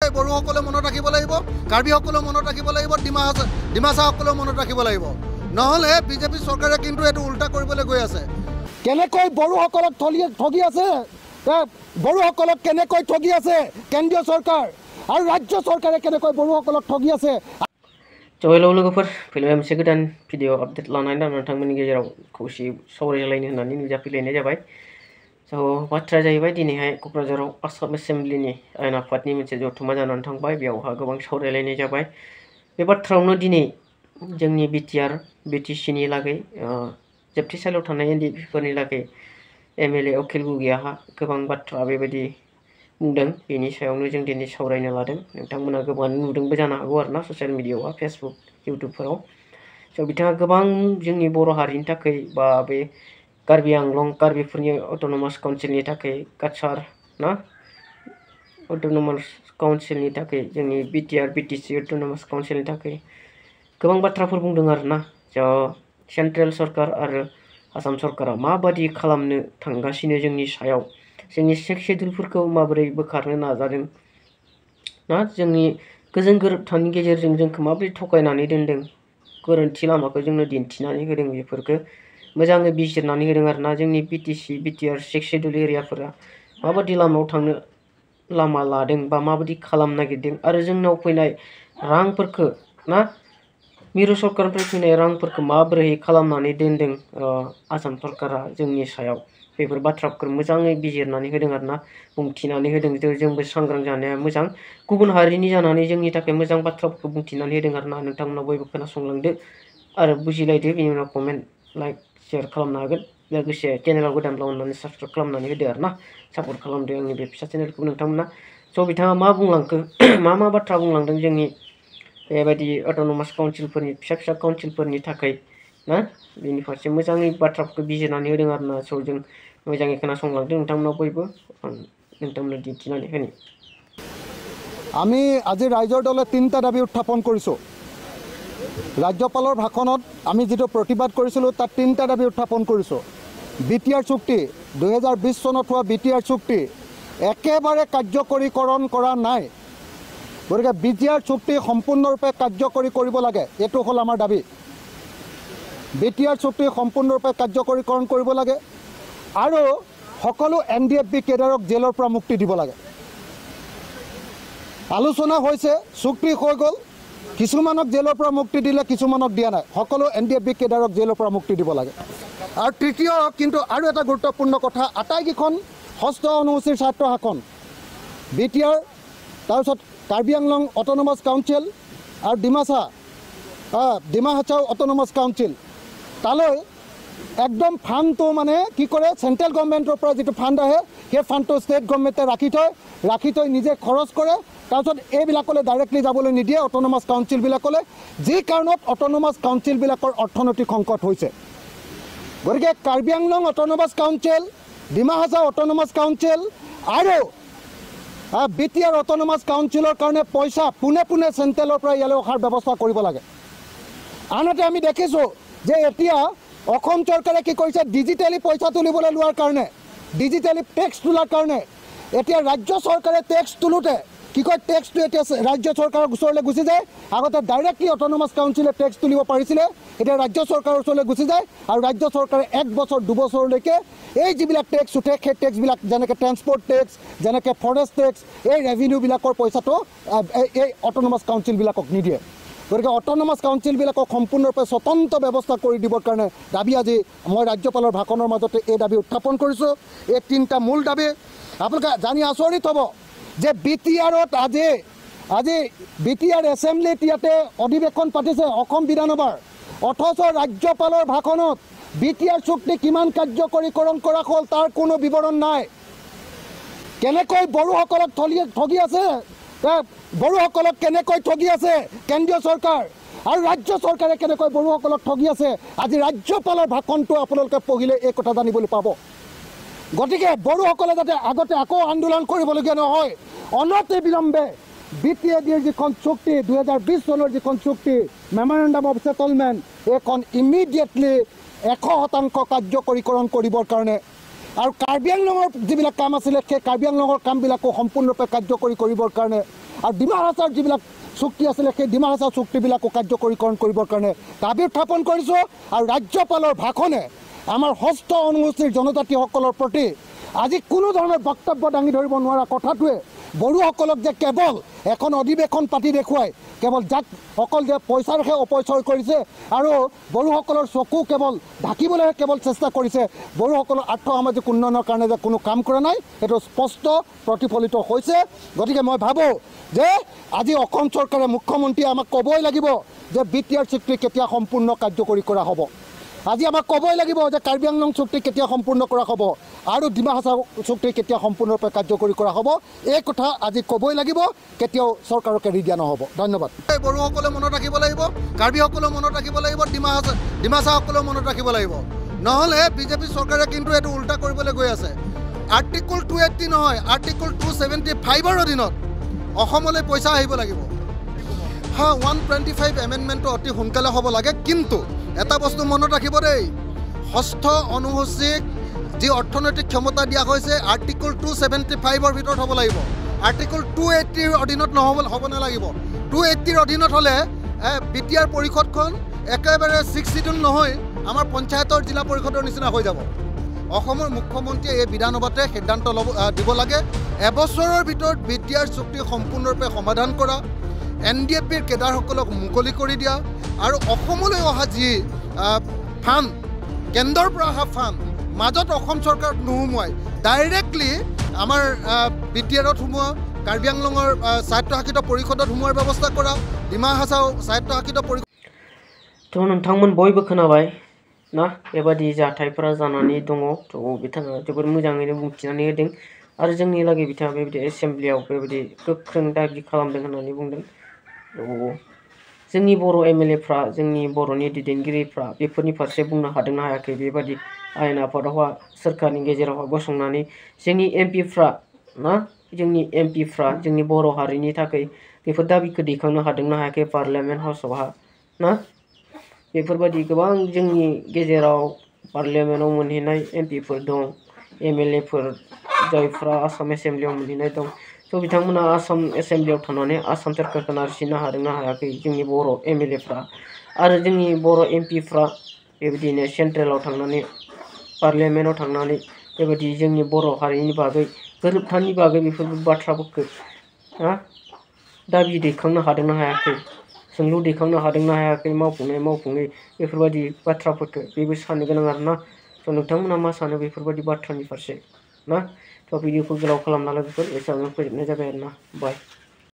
কেনেকৈ বড়োসকলে মনত ৰাখিব লাগিব, কাৰ্বিসকলেও মনত ৰাখিব লাগিব, ডিমাচাসকলেও মনত ৰাখিব লাগিব। নহ'লে বিজেপি চৰকাৰে কিন্তু এইটো উল্টা কৰিবলৈ গৈ আছে। কেনেকৈ বড়োসকলক ঠগি আছে, বড়োসকলক কেনেকৈ ঠগি আছে কেন্দ্ৰীয় চৰকাৰ আৰু ৰাজ্য চৰকাৰে কেনেকৈ বড়োসকলক ঠগি আছে। Hello लोगोफोर फैलायबाय मोनसे गोदान भिडिअ आपडेट लानानै नोंथांमोननि गेजेराव खौसे सावरायलायनो होननानै नुजाफैलायनाय जाबाय। बाथ्राया जाहैबाय दिनैहाय क'क्राझाराव आसाम एसेम्ब्लिनि आयेन आफादनि मोनसे जथुमा जानानै थांबाय। बेयावहा गोबां सावरायलायनाय जाबाय। बे बाथ्रायावनो दिनै जोंनि बिटिआर बिटिसिनि लागै जोबथेसालियाव थानाय एनडिएफिफोरनि लागै एमएलए अखिल गगैहा गोबां बाथ्रा बेबायदि बुंदों। बेनि सायावनो जों दिनै सावरायनो लादों। नोंथांमोना गोबां नुदोंबो जानो हागौ आरोना ससियेल मिडियायाव, फेसबुक इउटुबफोराव। बिथाङा गोबां जोंनि बर' हारिनि थाखाय बा बे कार्बि आंलं कार्बिफोरनि अट'नमास काउन्सिलनि थाखाय काछार ना अट'नमास काउन्सिलनि थाखाय जोंनि बिटिआर बिटिसि अट'नमास काउन्सिलनि थाखाय गोबां बाथ्राफोर बुंदों आरोना। सेन्ट्रेल सरकार आरो आसाम सरकारा माबादि खालामनो थांगासिनो जोंनि सायाव, जोंनि सेक्स शेड्युलफोरखौ माबोरै बोखारनो नाजादों ना, जोंनि गोजोन गोरोबथानि गेजेरजों जोंखौ माबोरै थगायनानै दोनदों, गोरोन्थि लामाखौ जोंनो दिन्थिनानै होदों, बेफोरखौ मोजाङै बिजिरनानै होदों आरोना। जोंनि बिटिसि बिटिआर सेक्स शेड्युल एरियाफोरा माबादि लामायाव थांनो लामा लादों बा माबादि खालामनो नागिरदों आरो जोंनाव फैनाय रांफोरखौ ना मिरु सरकारनिफ्राय फैनाय रांफोरखौ माबोरै खालामनानै दोनदों आसाम सरकारा जोंनि सायाव, बेफोर बाथ्राफोरखौ मोजाङै बिजिरनानै होदों आरोना, बुंथिनानै होदों। जोंबो सांग्रां जानाया मोजां, गुबुन हारिनि जानानै जोंनि थाखाय मोजां बाथ्राफोरखौ बुंथिनानै होदों आरोना। नोंथांमोना बयबो खोनासंलांदो आरो बुजिलायदो। बेनि उनाव कमेन्ट लाइक शेयार खालामनो हागोन। लोगोसे चेनेलाव गोदानब्ला अननानै साबस्क्राइब खालामनानै होदो आरोना, सापर्ट खालामदो आंनि बे फिसा चेनेलखौ नोंथांमोना। बिथाङा मा बुंलांखो, मा बाथ्रा बुंलांदों जोंनि बेबायदि अट'नमास काउन्सिलफोरनि फिसा फिसा काउन्सिलफोरनि थाखाय ना, बेनि फारसे मोजाङै बाथ्राफोरखौ बिजिरनानै होदों आरोना। जों मोजाङै खोनासंलांदों नोंथांमोना बयबो, नोंथांमोना दिन्थिनानै होनि। আমি আজি ৰাইজৰ দলে 3টা দাবী উত্থাপন কৰিছোঁ। ৰাজ্যপালৰ ভাষণত আমি যিটো প্ৰতিবাদ কৰিছিলোঁ তাত 3টা দাবী উত্থাপন কৰিছোঁ। বিটিআৰ চুক্তি 2020 চনত হোৱা বিটিআৰ চুক্তি একেবাৰে কাৰ্যকৰীকৰণ কৰা নাই। গতিকে বিটিআৰ চুক্তি সম্পূৰ্ণৰূপে কাৰ্যকৰী কৰিব লাগে, এইটো হ'ল আমাৰ দাবী। বিটিআৰ চুক্তি সম্পূৰ্ণৰূপে কাৰ্যকৰীকৰণ কৰিব লাগে আৰু সকলো এনডিএফবি কেডাৰক জেলৰ পৰা মুক্তি দিব লাগে। আলোচনা হৈছে, চুক্তি হৈ গ'ল, কিছুমানক জেলৰ পৰা মুক্তি দিলে, কিছুমানক দিয়া নাই। সকলো এনডিএফবি কেডাৰক জেলৰ পৰা মুক্তি দিব লাগে। আৰু তৃতীয় কিন্তু আৰু এটা গুৰুত্বপূৰ্ণ কথা, আটাইকেইখন ষষ্ঠ অনুসূচীৰ ছাত্ৰ শাসন বিটিআৰ, তাৰপিছত কাৰ্বি আংলং অট'নমাছ কাউন্সিল আৰু ডিমা হাছাও অট'নমাছ কাউন্সিল, তালৈ একদম ফাণ্ডটো মানে কি কৰে, চেণ্ট্ৰেল গভৰ্ণমেণ্টৰ পৰা যিটো ফাণ্ড আহে সেই ফাণ্ডটো ষ্টেট গভৰ্ণমেণ্টে ৰাখি থৈ নিজে খৰচ কৰে। তাৰপিছত এইবিলাকলৈ ডাইৰেক্টলি যাবলৈ নিদিয়ে অট'নমাছ কাউন্সিলবিলাকলৈ, যি কাৰণত অট'নমাছ কাউন্সিলবিলাকৰ অৰ্থনৈতিক সংকট হৈছে। গতিকে Karbi Anglong autonomous council, Dima Hasao autonomous council আৰু বিটিআৰ অট'নমাছ কাউন্সিলৰ কাৰণে পইচা পোনে পোনে চেণ্ট্ৰেলৰ পৰা ইয়ালৈ অহাৰ ব্যৱস্থা কৰিব লাগে। আনহাতে আমি দেখিছোঁ যে এতিয়া অসম চৰকাৰে কি কৰিছে, ডিজিটেলি পইচা তুলিবলৈ লোৱাৰ কাৰণে, ডিজিটেলি টেক্স তোলাৰ কাৰণে এতিয়া ৰাজ্য চৰকাৰে টেক্স তোলোতে কি কয়, টেক্সটো এতিয়া ৰাজ্য চৰকাৰৰ ওচৰলৈ গুচি যায়। আগতে ডাইৰেক্টলি অট'নমাছ কাউন্সিলে টেক্স তুলিব পাৰিছিলে, এতিয়া ৰাজ্য চৰকাৰৰ ওচৰলৈ গুচি যায় আৰু ৰাজ্য চৰকাৰে 1 বছৰ 2 বছৰলৈকে এই যিবিলাক টেক্স উঠে সেই টেক্সবিলাক, যেনেকৈ ট্ৰেন্সপৰ্ট টেক্স, যেনেকৈ ফৰেষ্ট টেক্স, এই ৰেভিনিউবিলাকৰ পইচাটো এই অট'নমাছ কাউন্সিলবিলাকক নিদিয়ে। গতিকে অট'নমাছ কাউন্সিলবিলাকক সম্পূৰ্ণৰূপে স্বতন্ত্ৰ ব্যৱস্থা কৰি দিবৰ কাৰণে দাবী আজি মই ৰাজ্যপালৰ ভাষণৰ মাজতে এই দাবী উত্থাপন কৰিছোঁ। এই 3টা মূল দাবী। আপোনালোকে জানি আচৰিত হ'ব যে বিটিআৰত আজি বিটিআৰ এছেম্বলিত ইয়াতে অধিৱেশন পাতিছে অসম বিধানসভাৰ, অথচ ৰাজ্যপালৰ ভাষণত বিটিআৰ চুক্তি কিমান কাৰ্যকৰীকৰণ কৰা হ'ল তাৰ কোনো বিৱৰণ নাই। কেনেকৈ বড়োসকলক ঠগি আছে, বড়োসকলক কেনেকৈ ঠগি আছে কেন্দ্ৰীয় চৰকাৰ আৰু ৰাজ্য চৰকাৰে কেনেকৈ বড়োসকলক ঠগি আছে, আজি ৰাজ্যপালৰ ভাষণটো আপোনালোকে পঢ়িলে এই কথা জানিবলৈ পাব। গতিকে বড়োসকলে যাতে আগতে আকৌ আন্দোলন কৰিবলগীয়া নহয়, অনতি বিলম্বে বিটিএডিৰ যিখন চুক্তি 2020 চনৰ যিখন চুক্তি মেমৰেণ্ডাম অফ ছেটেলমেণ্ট, এইখন ইমিডিয়েটলি 100% কাৰ্যকৰীকৰণ কৰিবৰ কাৰণে আৰু কাৰ্বি আংলঙৰ যিবিলাক কাম আছিলে সেই কাৰ্বি আংলঙৰ কামবিলাকো সম্পূৰ্ণৰূপে কাৰ্যকৰী কৰিবৰ কাৰণে আৰু ডিমা হাছাওৰ যিবিলাক চুক্তি আছিলে সেই ডিমা হাছাও চুক্তিবিলাকো কাৰ্যকৰীকৰণ কৰিবৰ কাৰণে দাবী উত্থাপন কৰিছোঁ। আৰু ৰাজ্যপালৰ ভাষণে আমাৰ ষষ্ঠ অনুসূচীৰ জনজাতিসকলৰ প্ৰতি আজি কোনো ধৰণৰ বক্তব্য দাঙি ধৰিব নোৱাৰা কথাটোৱে বড়োসকলক যে কেৱল এখন অধিৱেশন পাতি দেখুৱাই কেৱল যাক অকল যে পইচাৰহে অপচয় কৰিছে আৰু বড়োসকলৰ চকু কেৱল ঢাকিবলৈহে কেৱল চেষ্টা কৰিছে, বড়োসকলৰ আৰ্থ সামাজিক উন্নয়নৰ কাৰণে যে কোনো কাম কৰা নাই সেইটো স্পষ্ট প্ৰতিফলিত হৈছে। গতিকে মই ভাবোঁ যে আজি অসম চৰকাৰে মুখ্যমন্ত্ৰীয়ে আমাক ক'বই লাগিব যে BTR চুক্তি কেতিয়া সম্পূৰ্ণ কাৰ্যকৰী কৰা হ'ব। আজি আমাক ক'বই লাগিব যে কাৰ্বি আংলং চুক্তি কেতিয়া সম্পূৰ্ণ কৰা হ'ব আৰু ডিমা হাছাও চুক্তি কেতিয়া সম্পূৰ্ণৰূপে কাৰ্যকৰী কৰা হ'ব। এই কথা আজি ক'বই লাগিব, কেতিয়াও চৰকাৰক এৰি দিয়া নহ'ব। ধন্যবাদ। বড়োসকলে মনত ৰাখিব লাগিব, কাৰ্বিসকলেও মনত ৰাখিব লাগিব, ডিমাছাসকলেও মনত ৰাখিব লাগিব। নহ'লে বিজেপি চৰকাৰে কিন্তু এইটো উল্টা কৰিবলৈ গৈ আছে। আৰ্টিকল 280 নহয়, আৰ্টিকল 275ৰ অধীনত অসমলৈ পইচা আহিব লাগিব। 125 এমেণ্ডমেণ্টটো অতি সোনকালে হ'ব লাগে, কিন্তু এটা বস্তু মনত ৰাখিব দেই, ষষ্ঠ অনুসূচীক যি অৰ্থনৈতিক ক্ষমতা দিয়া হৈছে আৰ্টিকল 275ৰ ভিতৰত হ'ব লাগিব। আৰ্টিকল 280ৰ অধীনত হ'ব নালাগিব। 280ৰ অধীনত হ'লে BTR পৰিষদখন একেবাৰে 6 চিডিউল নহয়, আমাৰ পঞ্চায়তৰ জিলা পৰিষদৰ নিচিনা হৈ যাব। অসমৰ মুখ্যমন্ত্ৰীয়ে এই বিধানসভাতে সিদ্ধান্ত দিব লাগে, এবছৰৰ ভিতৰত BTR চুক্তি সম্পূৰ্ণৰূপে সমাধান কৰা, NDFBৰ কেডাৰসকলক মুকলি কৰি দিয়া আৰু অসমলৈ অহা যি ফাণ্ড, কেন্দ্ৰৰ পৰা অহা ফাণ্ড মাজত অসম চৰকাৰক নোসোমোৱাই ডাইৰেক্টলি আমাৰ BTRত সোমোৱা, কাৰ্বি আংলঙৰ স্বায়ত্তশাসিত পৰিষদত সোমোৱাৰ ব্যৱস্থা কৰা, ডিমা হাছাও স্বায়ত্তশাসিত পৰিষদ। थ' नोंथांमोन बयबो खोनाबाय ना बेबादि जाथायफोरा जानानै दङ। थ' बिथाङा जोबोर मोजाङैनो बुंथिनानै होदों आरो जोंनि लागै बिथाङा बेबायदि एसेम्ब्लियाव बेबायदि गोख्रों दाबि खालामदों होननानै बुंदों। जोंनि बर' MLAफ्रा, जोंनि बर'नि दैदेनगिरिफ्रा बेफोरनि फारसे बुंनो हादोंना हायाखै? बेबादि आयेन आफादावहा सोरखारनि गेजेरावहा गसंनानै जोंनि MPफ्रा ना, जोंनि MPफ्रा जोंनि बर' हारिनि थाखाय बेफोर दाबिखौ दैखांनो हादोंना हायाखै पार्लियामेन्ट हाउसआवहा ना? बेफोरबायदि गोबां जोंनि गेजेराव पार्लियामेन्टआव मोनहैनाय MPफोर दं, MLAफोर जायफ्रा आसाम एसेम्ब्लियाव मोनहैनाय दं। थ' बिथांमोना आसाम एसेम्ब्लियाव थानानै आसाम सोरखारखौ नारसिननो हादोंना हायाखै जोंनि बर' MLAफ्रा आरो जोंनि बर' MPफ्रा बेबायदिनो सेन्ट्रेलाव थांनानै पार्लियामेन्टआव थांनानै बेबायदि जोंनि बर' हारिनि बागै गोरोबथानि बागै बेफोर बाथ्राफोरखौ दाबि दैखांनो हादोंना हायाखै, सोंलु दैखांनो हादोंना हायाखै, मावफुङै बेफोरबायदि बाथ्राफोरखौ बेबो साननो गोनां आरोना। थ' नोंथांमोना मा सानो बेफोरबायदि बाथ्रानि फारसे ना? थ' भिडिअखौ गोलाव खालामनानै बेफोर एसेयावनो फोजोबनाय जाबाय आरोना। बाय।